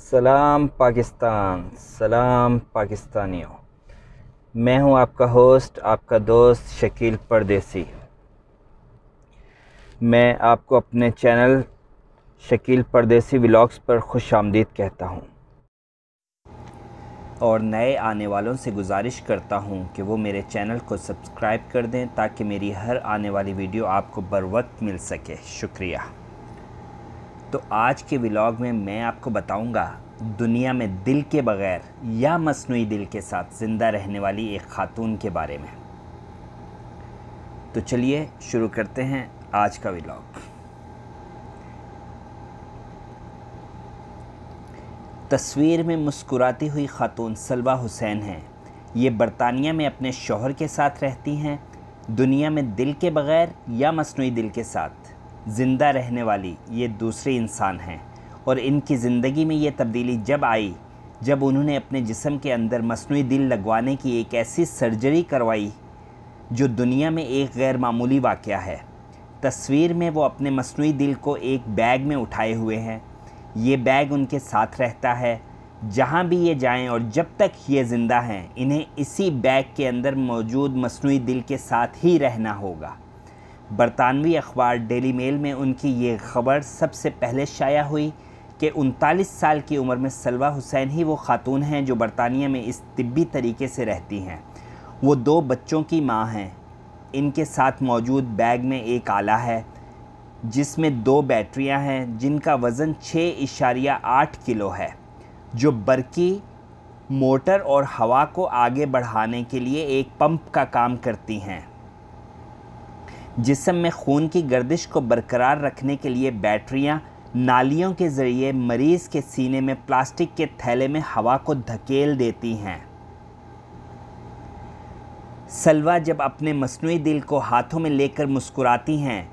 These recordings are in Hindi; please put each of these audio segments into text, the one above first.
सलाम पाकिस्तान, सलाम पाकिस्तानियों। मैं हूं आपका होस्ट, आपका दोस्त शकील परदेसी। मैं आपको अपने चैनल शकील परदेसी व्लॉग्स पर खुशामदीद कहता हूं और नए आने वालों से गुजारिश करता हूं कि वो मेरे चैनल को सब्सक्राइब कर दें ताकि मेरी हर आने वाली वीडियो आपको बरवक्त मिल सके। शुक्रिया। तो आज के व्लॉग में मैं आपको बताऊंगा दुनिया में दिल के बग़ैर या मस्नूई दिल के साथ ज़िंदा रहने वाली एक खातून के बारे में। तो चलिए शुरू करते हैं आज का व्लॉग। तस्वीर में मुस्कुराती हुई खातून सलवा हुसैन हैं। ये बरतानिया में अपने शौहर के साथ रहती हैं। दुनिया में दिल के बग़ैर या मस्नूई दिल के साथ ज़िंदा रहने वाली ये दूसरे इंसान हैं और इनकी ज़िंदगी में ये तब्दीली जब आई जब उन्होंने अपने जिस्म के अंदर मस्नूई दिल लगवाने की एक ऐसी सर्जरी करवाई जो दुनिया में एक गैर मामूली वाक़या है। तस्वीर में वो अपने मस्नूई दिल को एक बैग में उठाए हुए हैं। ये बैग उनके साथ रहता है जहाँ भी ये जाएं और जब तक ये ज़िंदा हैं इन्हें इसी बैग के अंदर मौजूद मस्नूई दिल के साथ ही रहना होगा। बरतानवी अखबार डेली मेल में उनकी ये ख़बर सबसे पहले शाया हुई कि 39 साल की उम्र में सलवा हुसैन ही वो खातून हैं जो बरतानिया में इस तिब्बी तरीके से रहती हैं। वो 2 बच्चों की माँ हैं। इनके साथ मौजूद बैग में एक आला है जिसमें 2 बैटरियां हैं जिनका वज़न 6.8 किलो है, जो बरकी मोटर और हवा को आगे बढ़ाने के लिए एक पंप का काम करती हैं। जिस्म में खून की गर्दिश को बरकरार रखने के लिए बैटरियां नालियों के ज़रिए मरीज़ के सीने में प्लास्टिक के थैले में हवा को धकेल देती हैं। सलवा जब अपने मस्नूई दिल को हाथों में लेकर मुस्कुराती हैं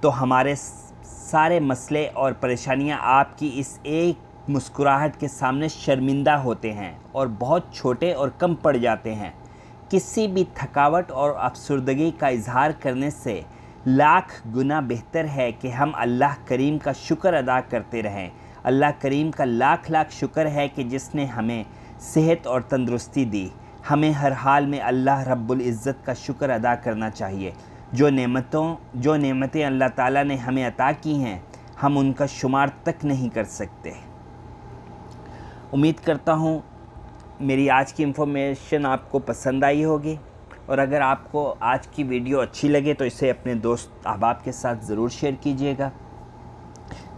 तो हमारे सारे मसले और परेशानियां आपकी इस एक मुस्कुराहट के सामने शर्मिंदा होते हैं और बहुत छोटे और कम पड़ जाते हैं। किसी भी थकावट और अफसुर्दगी का इजहार करने से लाख गुना बेहतर है कि हम अल्लाह करीम का शुक्र अदा करते रहें। अल्लाह करीम का लाख लाख शुक्र है कि जिसने हमें सेहत और तंदुरुस्ती दी। हमें हर हाल में अल्लाह रब्बुल इज़्ज़त का शुक्र अदा करना चाहिए। जो नेमतें अल्लाह ताला ने हमें अता की हैं हम उनका शुमार तक नहीं कर सकते। उम्मीद करता हूँ मेरी आज की इन्फॉर्मेशन आपको पसंद आई होगी और अगर आपको आज की वीडियो अच्छी लगे तो इसे अपने दोस्त अहबाब के साथ ज़रूर शेयर कीजिएगा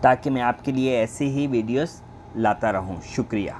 ताकि मैं आपके लिए ऐसी ही वीडियोस लाता रहूं। शुक्रिया।